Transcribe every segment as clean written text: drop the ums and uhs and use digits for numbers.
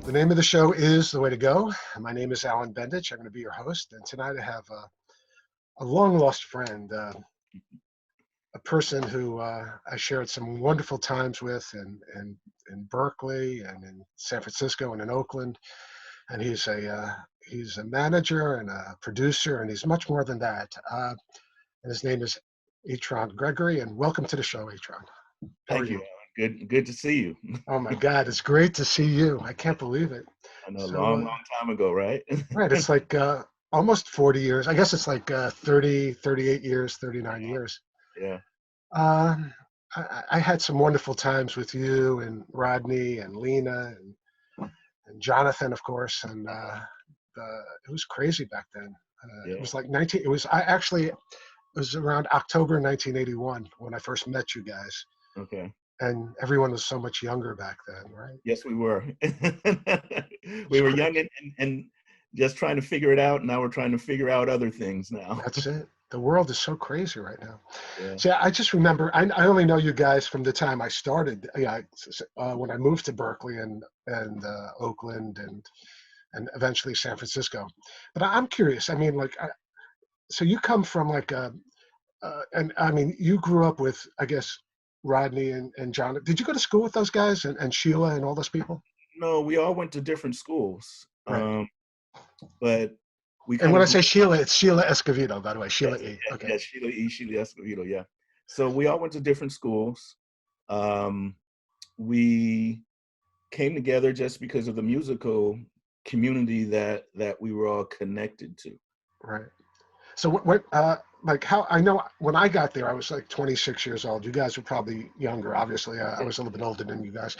The name of the show is The Way to Go. My name is Alan Bendich. I'm going to be your host. And tonight I have a long lost friend, a person who I shared some wonderful times with in Berkeley and in San Francisco and in Oakland. And he's a manager and a producer, and he's much more than that. And his name is Atron Gregory. And welcome to the show, Atron. How are Thank you, you? Alan. Good to see you. Oh my God, it's great to see you. I can't believe it. I know, So, long time ago, right? right, it's like almost 40 years. I guess it's like 30, 38 years, 39 years. Yeah. Um, I had some wonderful times with you and Rodney and Lena and Jonathan, of course. And it was crazy back then. It Yeah. was like 19, it was around October 1981 when I first met you guys. Okay. And everyone was so much younger back then, right? Yes, we were. It was We were crazy. young and just trying to figure it out. Now we're trying to figure out other things now. That's it. The world is so crazy right now. Yeah. So I just remember, I only know you guys from the time I started, when I moved to Berkeley and Oakland and eventually San Francisco. But I'm curious. I mean, so you come from and I mean, you grew up with, I guess, Rodney and John. Did you go to school with those guys and Sheila and all those people? No, we all went to different schools. Right. But we And kind when of I grew say Sheila, it's Sheila Escovedo, by the way, Sheila yes, E. Okay. yes, Sheila Escovedo, yeah. So we all went to different schools. We came together just because of the musical community that we were all connected to. Right. So like how I know when I got there, I was like 26 years old. You guys were probably younger, obviously. I was a little bit older than you guys.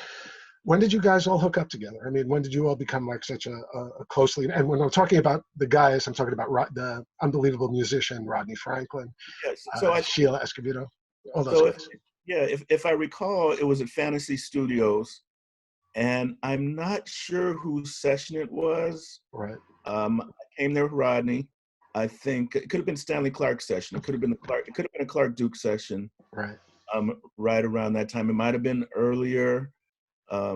When did you guys all hook up together? I mean, when did you all become like such a closely? And when I'm talking about the guys, I'm talking about the unbelievable musician Rodney Franklin, Yes. So Sheila Escovedo, all those so if guys. yeah, if I recall, it was at Fantasy Studios, and I'm not sure whose session it was. Right. I came there with Rodney. I think it could have been Stanley Clark's session. It could have been It could have been a Clark Duke session. Right. Right around that time. It might have been earlier,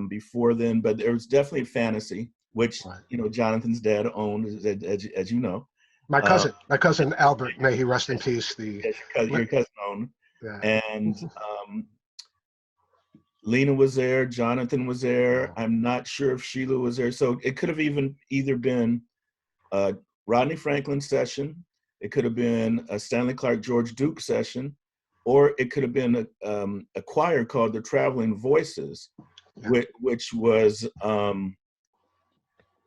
before then, but there was definitely Fantasy, which Right. Jonathan's dad owned, as you know. My Uh, cousin Albert, may he rest in peace. yes, your cousin owned, Yeah. and Lena was there, Jonathan was there. I'm not sure if Sheila was there, so it could have either been Rodney Franklin session, it could have been a Stanley Clark George Duke session, or it could have been a choir called the Traveling Voices, Yeah. which was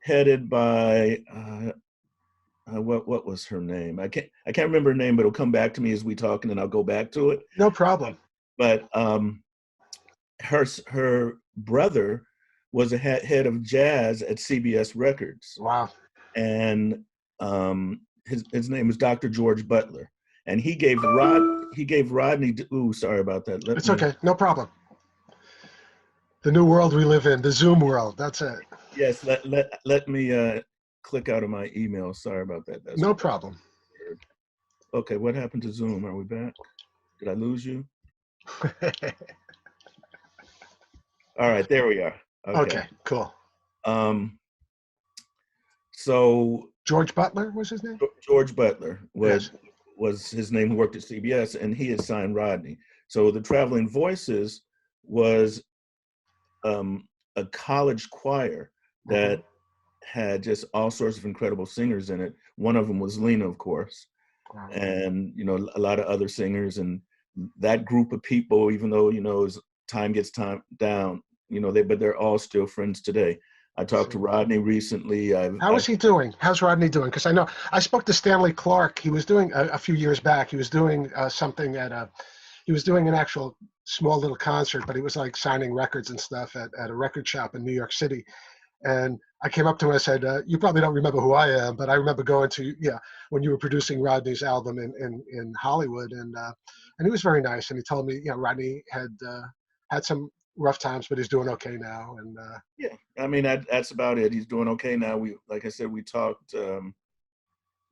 headed by what was her name? I can't remember her name, but it'll come back to me as we talk, and then I'll go back to it. No problem. But her brother was a head of jazz at CBS Records. Wow. And his name was Dr. George Butler, and he gave Rodney. Ooh, sorry about that. It's okay. No problem. The new world we live in, the Zoom world. That's it. Yes, let me click out of my email. Sorry about that. That's no problem. weird. Okay, what happened to Zoom? Are we back? Did I lose you? All right, there we are. Okay, cool. So George Butler was his name? George Butler Yes. was his name, who worked at CBS, and he had signed Rodney. So the Traveling Voices was a college choir that had just all sorts of incredible singers in it. One of them was Lena, of course, and a lot of other singers. And that group of people, even though as time gets down, but they're all still friends today. I talked to Rodney recently. How is he doing? How's Rodney doing? Because I know I spoke to Stanley Clark. He was doing a few years back. He was doing something he was doing an actual small little concert, but he was like signing records and stuff at a record shop in New York City. And I came up to him and I said, you probably don't remember who I am, but I remember going to, when you were producing Rodney's album in Hollywood. And he was very nice. And he told me, Rodney had some rough times, but he's doing okay now. And yeah, I mean, that's about it. He's doing okay now. Like I said, we talked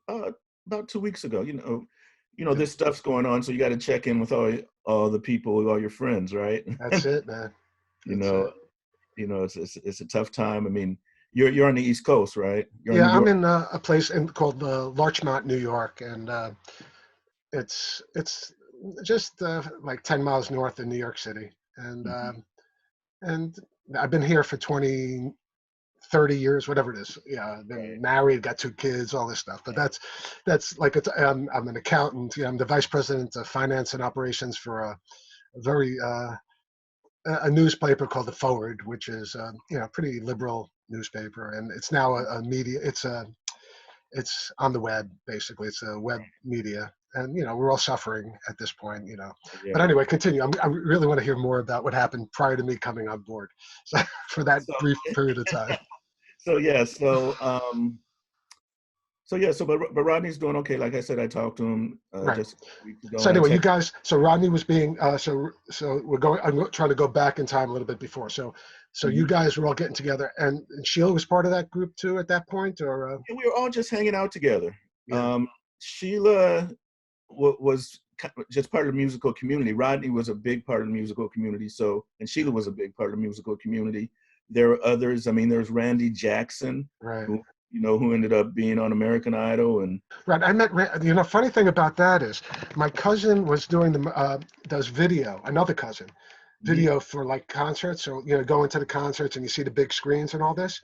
about 2 weeks ago. This stuff's going on, so you got to check in with all the people, all your friends, right? That's it, man. It's a tough time. I mean, You're on the East Coast, right? You're in Yeah, New I'm York. in a place called Larchmont, New York, and it's just like 10 miles north of New York City, Mhm. and I've been here for 20, 30 years, whatever it is. Yeah, I've been Right. married, got 2 kids, all this stuff. But that's like I'm an accountant. I'm the vice president of finance and operations for a very a newspaper called The Forward, which is pretty liberal newspaper, and it's now a media. It's on the web basically. It's a web media, and we're all suffering at this point. But Yeah. anyway, continue. I really want to hear more about what happened prior to me coming on board, so, for that So brief period of time. so yeah. But Rodney's doing okay. Like I said, I talked to him Right. just a couple weeks ago, So and I anyway, you texted. guys. So Rodney was being. So we're going. I'm trying to go back in time a little bit before. So you Mhm. guys were all getting together, and Sheila was part of that group too at that point, or And we were all just hanging out together. yeah. Sheila was just part of the musical community. Rodney was a big part of the musical community. So, and Sheila was a big part of the musical community. There are others. I mean, there's Randy Jackson, Right. who ended up being on American Idol, and Right. I met. Funny thing about that is, my cousin was doing does video. Another cousin, mhm, video for like concerts. So going to the concerts and you see the big screens and all this.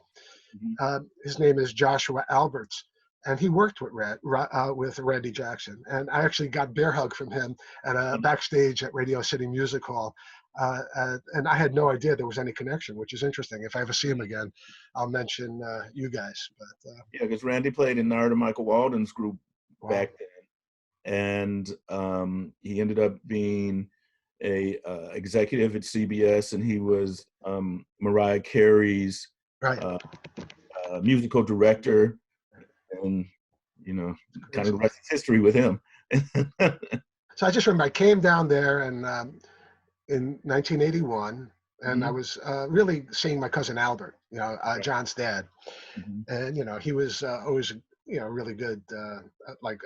mhm, His name is Joshua Alberts, and he worked with Randy Jackson. And I actually got bear hug from him at a mhm. backstage at Radio City Music Hall. And I had no idea there was any connection, which is interesting. If I ever see him again, I'll mention you guys. But Yeah, because Randy played in Narada Michael Walden's group wow, back then, and he ended up being a executive at CBS, and he was Mariah Carey's right, uh, musical director, and kind of crazy. the rest is history with him. So I just remember I came down there and in 1981, and I Mhm. was really seeing my cousin Albert, Right. John's dad. Mhm. And he was always really good, like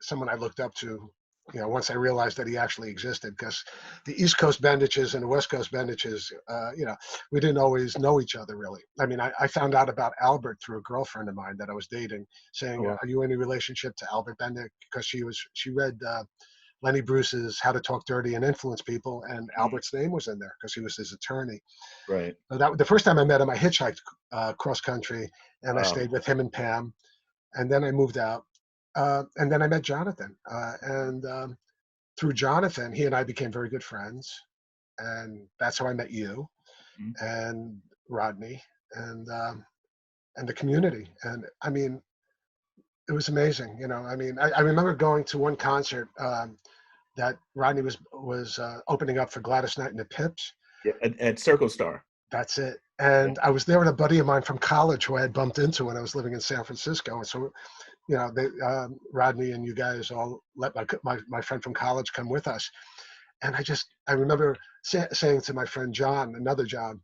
someone I looked up to. Once I realized that he actually existed, because the East Coast Bendiches and the West Coast Bendiches, we didn't always know each other really. I mean, I found out about Albert through a girlfriend of mine that I was dating, Oh, saying, wow. "Are you in any relationship to Albert Bendich?" Because she read Lenny Bruce's How to Talk Dirty and Influence People, and Mhm. Albert's name was in there because he was his attorney. Right. So that the first time I met him, I hitchhiked cross country, and I Wow. stayed with him and Pam, and then I moved out, and then I met Jonathan, and through Jonathan, he and I became very good friends, and that's how I met you Mhm. and Rodney and the community. And I mean, it was amazing. I mean, I remember going to one concert that Rodney was opening up for Gladys Knight and the Pips. Yeah, at Circle Star. That's it. Yeah. And I was there with a buddy of mine from college who I had bumped into when I was living in San Francisco. And so, Rodney and you guys all let my friend from college come with us. And I remember saying to my friend John, another John,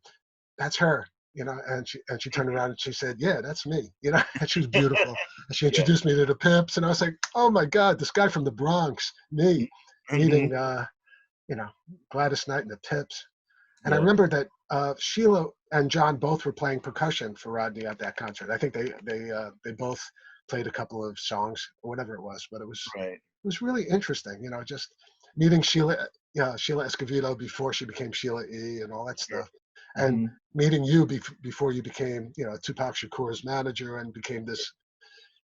"That's her." And she turned around and she said, "Yeah, that's me." And she was beautiful. And she Yeah. introduced me to the Pips, and I was like, "Oh my God, this guy from the Bronx, me, Mhm. meeting you know Gladys Knight and the Pips." And I Yeah. remember that Sheila and John both were playing percussion for Rodney at that concert. I think they both played a couple of songs or whatever it was, but Right. it was really interesting. Just meeting Sheila, yeah, Sheila Escovedo before she became Sheila E. and all that Sure. stuff, and Mhm. meeting you before you became Tupac Shakur's manager and became this.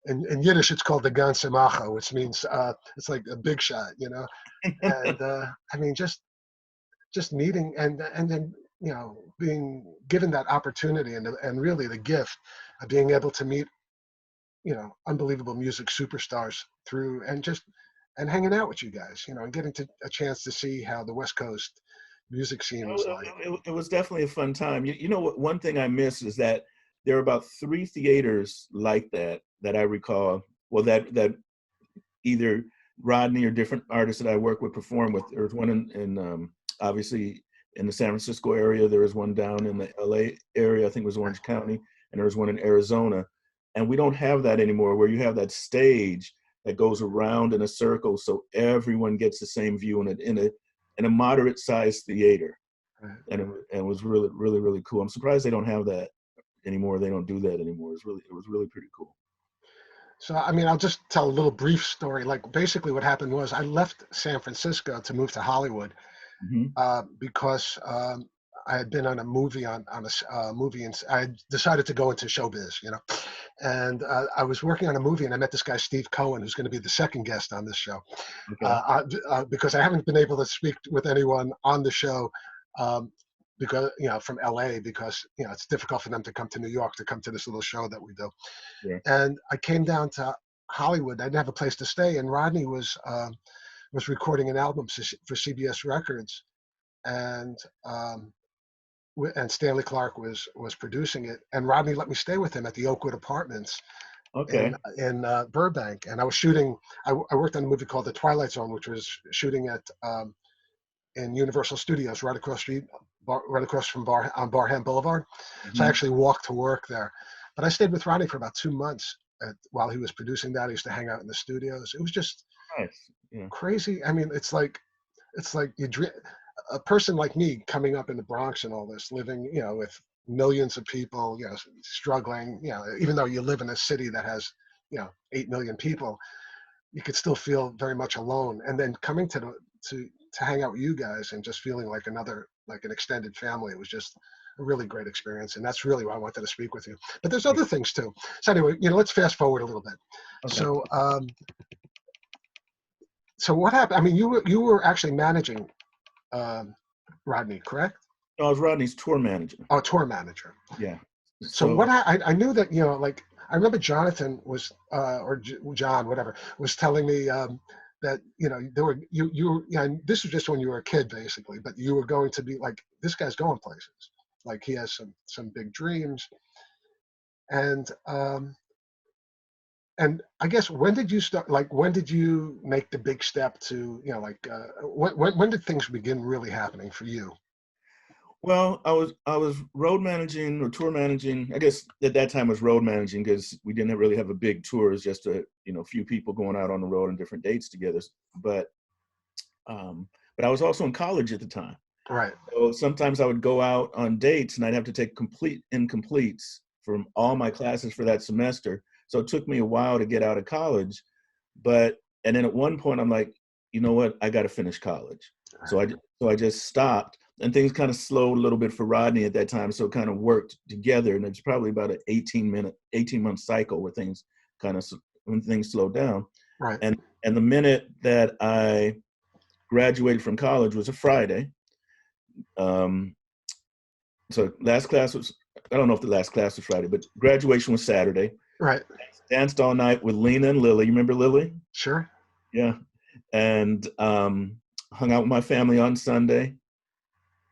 In Yiddish, it's called the Gan Semacha, which means it's like a big shot. And I mean, just meeting and then being given that opportunity and really the gift of being able to meet unbelievable music superstars through and hanging out with you guys and getting a chance to see how the West Coast music scene was like. It was definitely a fun time. You know what? One thing I miss is that there are about 3 theaters like that I recall. Well, that either Rodney or different artists that I work with perform with. There was one in obviously in the San Francisco area. There was one down in the LA area. I think it was Orange County, and there was one in Arizona. And we don't have that anymore, where you have that stage that goes around in a circle, so everyone gets the same view in a moderate sized theater. Right. And it was really really really cool. I'm surprised they don't have that anymore. They don't do that anymore. It was really pretty cool. So, I mean, I'll just tell a little brief story. Like, basically what happened was I left San Francisco to move to Hollywood Hmm. because I had been on a movie on a movie, and I had decided to go into showbiz, you know. And I was working on a movie, and I met this guy Steve Cohen, who's going to be the second guest on this show, Okay. because I haven't been able to speak with anyone on the show. Because from LA, because it's difficult for them to come to New York to come to this little show that we do. Yeah. And I came down to Hollywood. I didn't have a place to stay, and Rodney was recording an album for CBS Records, and Stanley Clarke was producing it. And Rodney let me stay with him at the Oakwood Apartments Okay. in Burbank. And I was shooting. I worked on a movie called The Twilight Zone, which was shooting at in Universal Studios, right across from on Barham Boulevard. So I Hmm. actually walked to work there. But I stayed with Rodney for about 2 months while he was producing that. I used to hang out in the studios. It was just Nice. Yeah. crazy. I mean, it's like a person like me coming up in the Bronx and all this, living, with millions of people, struggling, even though you live in a city that has, 8 million people, you could still feel very much alone. And then coming to hang out with you guys and just feeling like an extended family, it was just a really great experience. And that's really why I wanted to speak with you. But there's other things too. So anyway, let's fast forward a little bit. Okay. So what happened? I mean, you were actually managing Rodney, correct? No, I was Rodney's tour manager. Oh, tour manager. Yeah. So what I knew that, like, I remember Jonathan was or John, whatever, was telling me that there were and this was just when you were a kid basically, but you were going to be like, this guy's going places, like he has some big dreams. And I guess, when did you start, like, when did you make the big step to, when did things begin really happening for you? Well, I was road managing or tour managing. I guess at that time was road managing because we didn't really have a big tour. It was just a few people going out on the road on different dates together. But I was also in college at the time. Right. So sometimes I would go out on dates and I'd have to take complete incompletes from all my classes for that semester. So it took me a while to get out of college. And then at one point I'm like, you know what? I got to finish college. Right. So I just stopped, and things kind of slowed a little bit for Rodney at that time. So it kind of worked together, and it's probably about an 18-month cycle when things slowed down. Right. And the minute that I graduated from college was a Friday. So last class was, I don't know if the last class was Friday, but graduation was Saturday. Right. Danced all night with Lena and Lily. You remember Lily? Sure. Yeah. And hung out with my family on Sunday.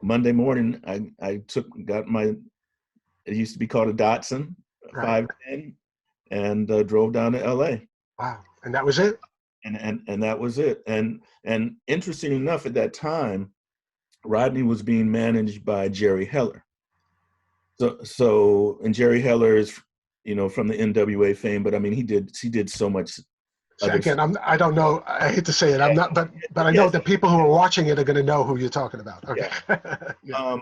Monday morning, I got my, it used to be called a Datsun, Right. 510, and drove down to LA. Wow. And that was it? And that was it. And interesting enough, at that time, Rodney was being managed by Jerry Heller. And Jerry Heller is, from the NWA fame, but I mean, he did so much. So again, I don't know. I hate to say it. Yeah. I'm not, but I know the people who are watching it are going to know who you're talking about. Okay. Yeah. Yeah.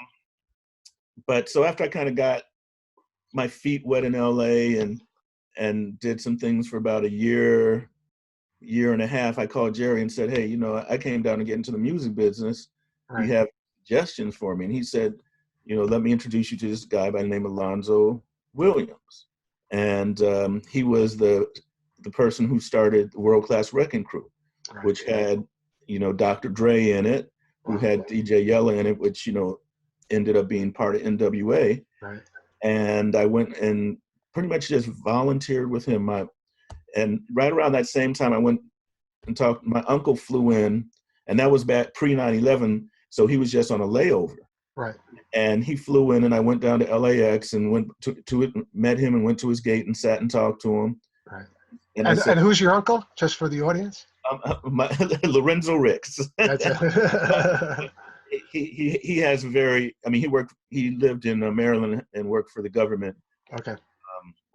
But so after I kind of got my feet wet in LA and did some things for about a year and a half, I called Jerry and said, hey, I came down to get into the music business. Do Right. you have suggestions for me? And he said, let me introduce you to this guy by the name of Lonzo Williams. And he was the person who started the World Class Wrecking Crew, Right. which had, Dr. Dre in it, who had DJ Yella in it, which, ended up being part of NWA. Right. And I went and pretty much just volunteered with him. And right around that same time, I went and talked. My uncle flew in, and that was back pre 9/11, so he was just on a layover. Right. And he flew in, and I went down to LAX and went to it, met him, and went to his gate and sat and talked to him. Right. And And who's your uncle, just for the audience? Lorenzo Ricks. That's it. He has he lived in Maryland and worked for the government. Okay.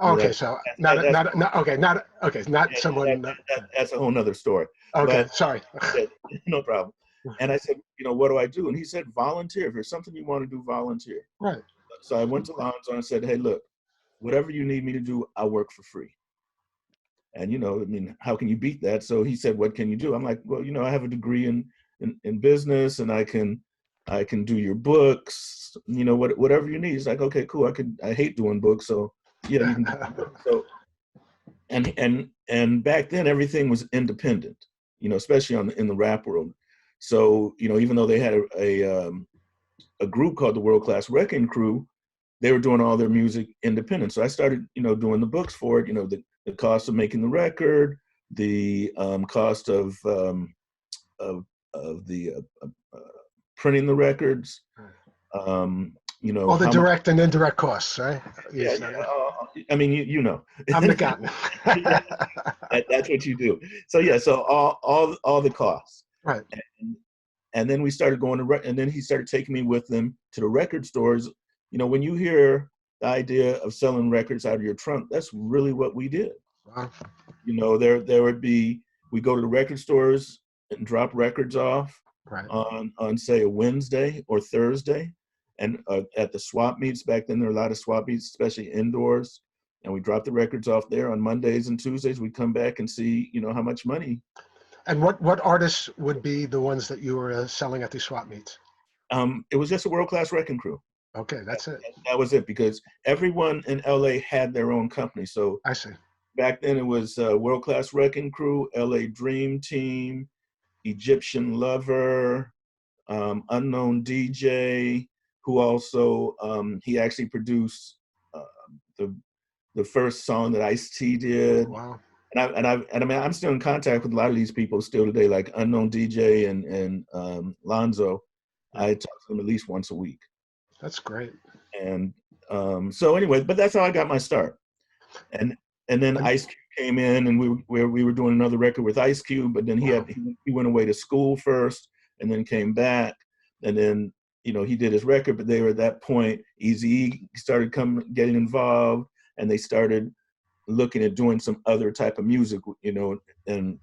Okay. So not someone. That's a whole nother story. Okay. But, Sorry. no problem. And I said, what do I do? And he said, volunteer. If there's something you want to do, volunteer. Right. So I went to Lonzo and I said, hey, look, whatever you need me to do, I'll work for free. And, you know, I mean, how can you beat that? So he said, what can you do? I'm like, well, you know, I have a degree in business, and I can do your books, you know, whatever you need. He's like, okay, cool. I hate doing books. So yeah, you can do books. So, and back then everything was independent, you know, especially in the rap world. So, you know, even though they had a group called the World Class Wrecking Crew, they were doing all their music independent. So I started, you know, doing the books for it, you know, the cost of making the record, the cost of the printing the records, you know, All the direct and indirect costs, right? Yeah, I mean, you know. I'm an accountant. That's what you do. So yeah, so all the costs. Right. And then we started going to, and then he started taking me with them to the record stores. You know, when you hear the idea of selling records out of your trunk, that's really what we did. Wow. You know, there would be, we go to the record stores and drop records off, right, on say a Wednesday or Thursday, and at the swap meets. Back then there were a lot of swap meets, especially indoors, and we dropped the records off there on Mondays and Tuesdays. We'd come back and see, you know, how much money. And what artists would be the ones that you were selling at these swap meets? It was just a World Class Wrecking Crew. Okay, that's it. That was it, because everyone in LA had their own company. So I see. Back then it was World Class Wrecking Crew, LA Dream Team, Egyptian Lover, Unknown DJ, who also he actually produced the first song that Ice-T did. Wow. And I mean, I'm still in contact with a lot of these people still today, like Unknown DJ and Lonzo. I talk to them at least once a week. That's great. And so anyway, but that's how I got my start. And then Ice Cube came in, and we were doing another record with Ice Cube, but then he went away to school first, and then came back, and then, you know, he did his record. But they were at that point, Eazy-E started getting involved, and they started looking at doing some other type of music, you know, and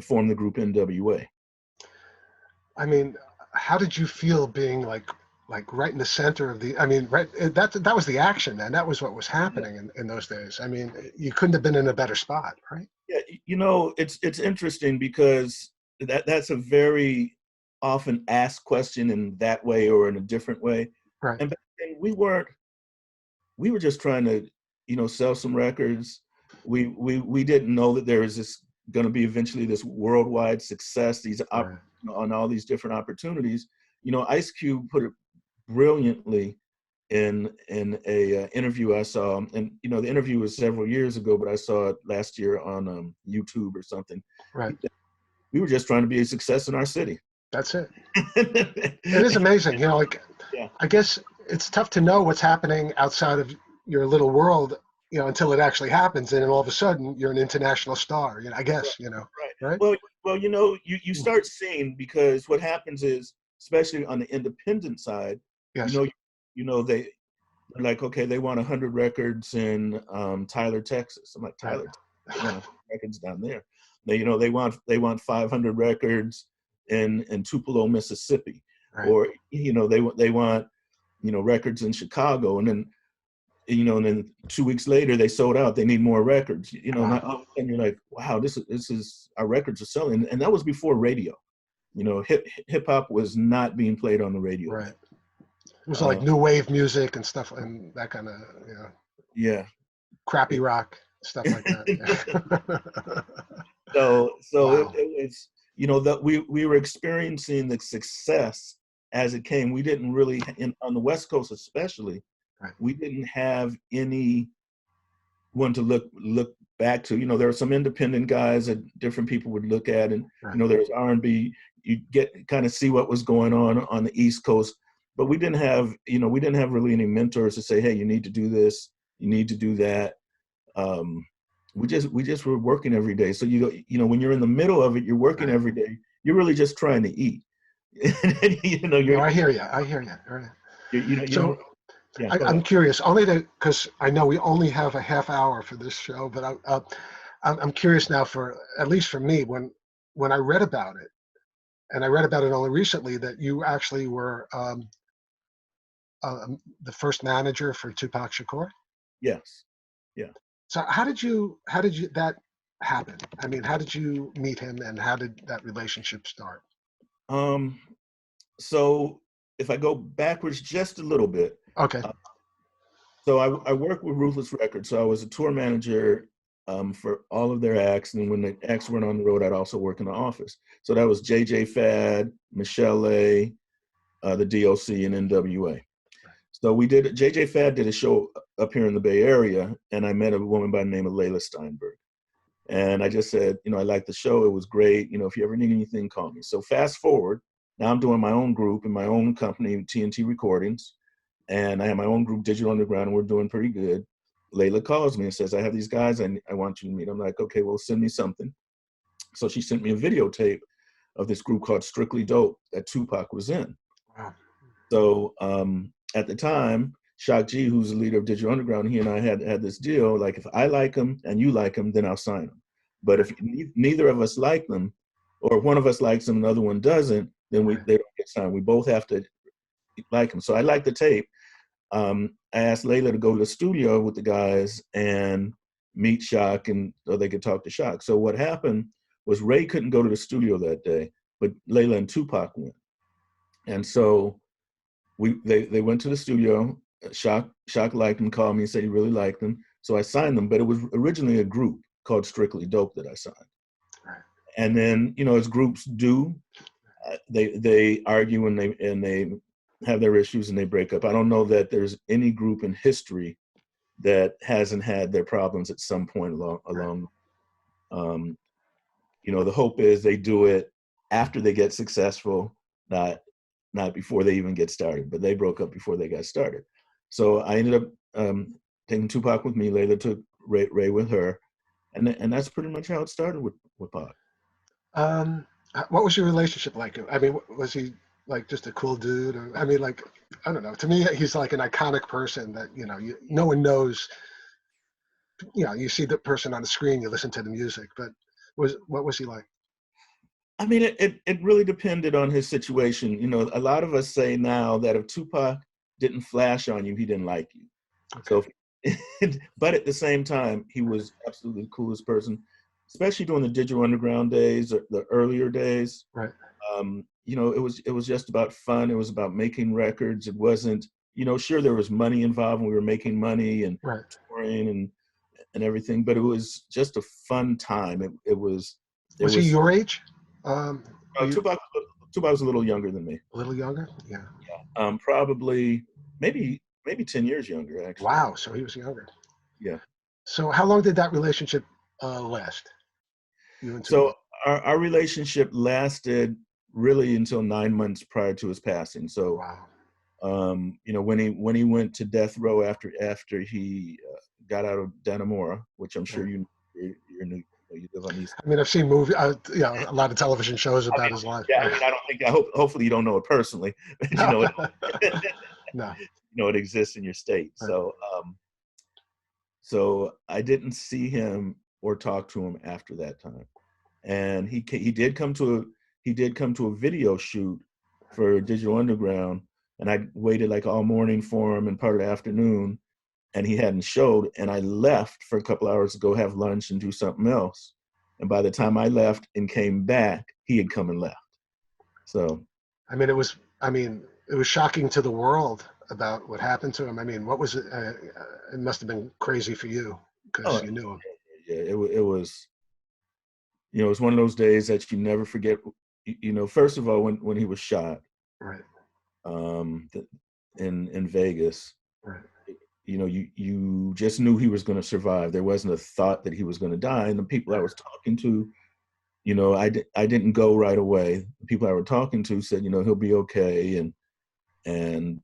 formed the group NWA. I mean, how did you feel being like right in the center of the, I mean, right, that was the action, man. That was what was happening in those days. I mean, you couldn't have been in a better spot, right? Yeah, you know, it's interesting, because that's a very often asked question in that way or in a different way. Right. And back then we were just trying to, you know, sell some records. We didn't know that there was going to be eventually this worldwide success, on all these different opportunities. You know, Ice Cube put it brilliantly in a interview I saw, and you know, the interview was several years ago, but I saw it last year on YouTube or something. Right. We were just trying to be a success in our city. That's it. It is amazing, you know, like, yeah. I guess it's tough to know what's happening outside of your little world, you know, until it actually happens, and then all of a sudden you're an international star, you know, I guess, you know. Right. Well, you know, you start seeing, because what happens is, especially on the independent side, yes. you know, they're like, okay, they want 100 records in Tyler, Texas. I'm like, Tyler, they want records down there. They want 500 records in Tupelo, Mississippi, or you know, they want, you know, records in Chicago, and then 2 weeks later they sold out. They need more records, you know, and you're like, wow, this is our records are selling, and that was before radio. You know, hip hop was not being played on the radio. Right. It was like new wave music and stuff, and that kind of, you know. Yeah. Crappy rock stuff like that. So wow. it's, you know, that we were experiencing the success as it came. We didn't really, on the West Coast especially, we didn't have anyone to look back to. You know, there were some independent guys that different people would look at, and you know, there's R&B. You kind of see what was going on the East Coast, but we didn't have really any mentors to say, hey, you need to do this, you need to do that. We just were working every day. So you know, when you're in the middle of it, you're working every day. You're really just trying to eat. You know, I hear you. Right. So I'm curious, only because I know we only have a half hour for this show, but I'm curious now, for at least for me, when I read about it, and I read about it only recently, that you actually were the first manager for Tupac Shakur. Yes. Yeah. So how did that happen? I mean, how did you meet him, and how did that relationship start? Um, so if I go backwards just a little bit, Okay. uh, so I worked with Ruthless Records. So I was a tour manager for all of their acts, and when the acts went on the road, I'd also work in the office. So that was JJ Fad, Michelle A, the DOC, and NWA. So JJ Fad did a show up here in the Bay Area, and I met a woman by the name of Layla Steinberg. And I just said, I liked the show. It was great. If you ever need anything, call me. So fast forward, now I'm doing my own group in my own company, TNT Recordings. And I have my own group, Digital Underground, and we're doing pretty good. Layla calls me and says, I have these guys I want you to meet. I'm like, okay, well, send me something. So she sent me a videotape of this group called Strictly Dope that Tupac was in. Wow. So at the time, Shock G, who's the leader of Digital Underground, he and I had this deal, like if I like him and you like him, then I'll sign him. But if neither of us like them, or one of us likes them and the other one doesn't, then they don't get signed. We both have to like him. So I like the tape. I asked Layla to go to the studio with the guys and meet Shock, and so they could talk to Shock. So what happened was Ray couldn't go to the studio that day, but Layla and Tupac went. And so they went to the studio. Shock liked him, called me and said he really liked him. So I signed them, but it was originally a group called Strictly Dope that I signed. Right. And then, as groups do, they argue and they have their issues and they break up. I don't know that there's any group in history that hasn't had their problems at some point along. The hope is they do it after they get successful, not before they even get started, but they broke up before they got started. So I ended up taking Tupac with me. Layla took Ray with her, and that's pretty much how it started with Pac. What was your relationship like? I mean, was he like just a cool dude? Or, I mean, like, I don't know. To me, he's like an iconic person that no one knows. You see the person on the screen, you listen to the music, but what was he like? I mean, it really depended on his situation. A lot of us say now that if Tupac didn't flash on you, he didn't like you. Okay. So, but at the same time, he was absolutely the coolest person, especially during the Digital Underground days, or the earlier days. Right. It was just about fun. It was about making records. It wasn't, sure there was money involved, and we were making money and right. touring and everything, but it was just a fun time. Was he your age? Tupac was a little younger than me. A little younger? Yeah. Probably maybe 10 years younger, actually. Wow, so he was younger. Yeah. So how long did that relationship last? You and So our relationship lasted really until 9 months prior to his passing. So, wow. When he went to death row after he got out of Dannemora, which I'm sure you live on East. I mean, I've seen movies, a lot of television shows about his life. Yeah, I don't think. Hopefully, you don't know it personally, but no. It exists in your state. Right. So I didn't see him or talk to him after that time, and he did come to a video shoot for Digital Underground, and I waited like all morning for him and part of the afternoon, and he hadn't showed, and I left for a couple hours to go have lunch and do something else. And by the time I left and came back, he had come and left. So, it was shocking to the world about what happened to him. I mean, what was it? It must have been crazy for you because you knew him. Yeah, it was. It was one of those days that you never forget. First of all, when he was shot, right, in Vegas, right. You just knew he was going to survive. There wasn't a thought that he was going to die. And the people I was talking to, I didn't go right away. The people I were talking to said, he'll be okay. And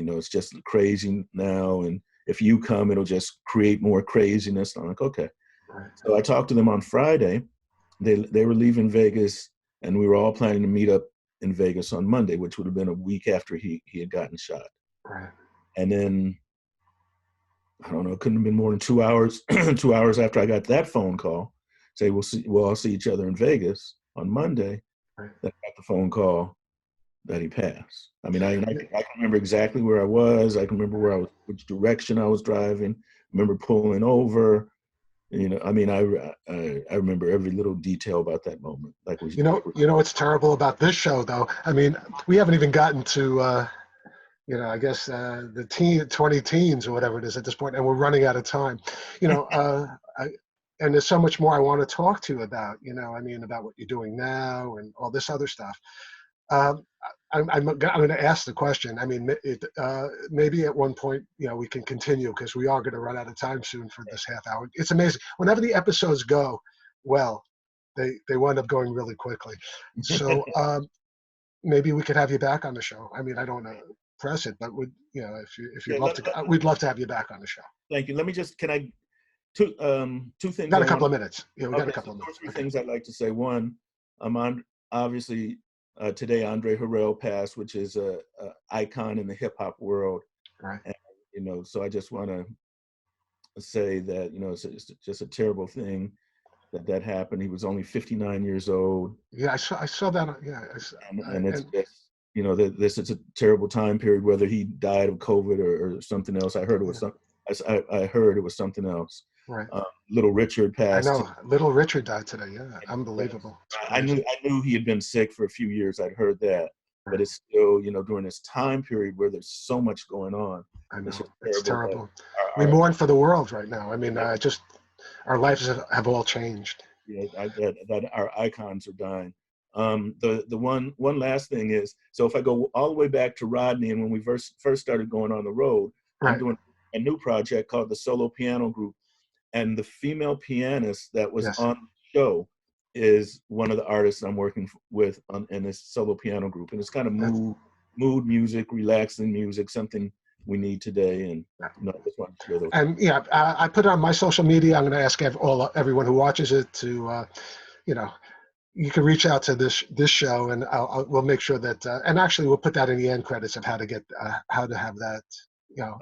it's just crazy now. And if you come, it'll just create more craziness. I'm like, okay. Right. So I talked to them on Friday. They were leaving Vegas, and we were all planning to meet up in Vegas on Monday, which would have been a week after he had gotten shot. Right. And then, I don't know, it couldn't have been more than 2 hours, 2 hours after I got that phone call, say, we'll all see each other in Vegas on Monday. Right. That I got the phone call that he passed. I mean, I can remember exactly where I was. I can remember which direction I was driving. remember pulling over. You know, I mean, I remember every little detail about that moment. Like we, You know what's terrible about this show, though? I mean, we haven't even gotten to, you know, I guess the 20 teens or whatever it is at this point, and we're running out of time. You know, and there's so much more I want to talk to you about. You know, I mean, about what you're doing now and all this other stuff. Um, I'm going to ask the question. I mean, maybe at one point, you know, we can continue because we are going to run out of time soon for this half hour. It's amazing. Whenever the episodes go well, they wind up going really quickly. So maybe we could have you back on the show. I mean, I don't want to press it, but you know, if you'd love to, we'd love to have you back on the show. Thank you. Let me just, can I, two things. Got a couple of minutes. Yeah, we got a couple of minutes. Three things I'd like to say. One, I'm on, obviously, today Andre Harrell passed, which is a icon in the hip hop world. Right. And, you know, so I just want to say that, you know, it's just a terrible thing that happened. He was only 59 years old. Yeah, I saw that. Yeah. And it's just, you know, this is a terrible time period, whether he died of COVID or something else. I heard it was I heard it was something else. Right. Little Richard passed. I know. Little Richard died today. Yeah. Unbelievable. I knew he had been sick for a few years. I'd heard that. Right. But it's still, you know, during this time period where there's so much going on. I know. It's terrible. We mourn for the world right now. I mean, just our lives have all changed. Yeah, that our icons are dying. The one last thing is, so if I go all the way back to Rodney and when we first started going on the road, right. I'm doing a new project called the Solo Piano Group. And the female pianist that was on the show is one of the artists I'm working with in this solo piano group. And it's kind of mood music, relaxing music, something we need today. And you know, I just want to share those. And yeah, I put it on my social media. I'm going to ask everyone who watches it to, you know, you can reach out to this show, and we'll make sure that, and actually we'll put that in the end credits of how to get how to have that, you know.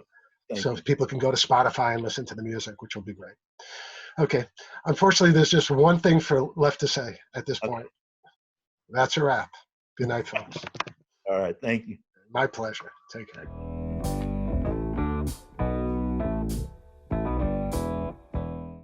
So people can go to Spotify and listen to the music, which will be great. Okay. Unfortunately, there's just one thing left to say at this point. That's a wrap. Good night, folks. All right. Thank you. My pleasure. Take care.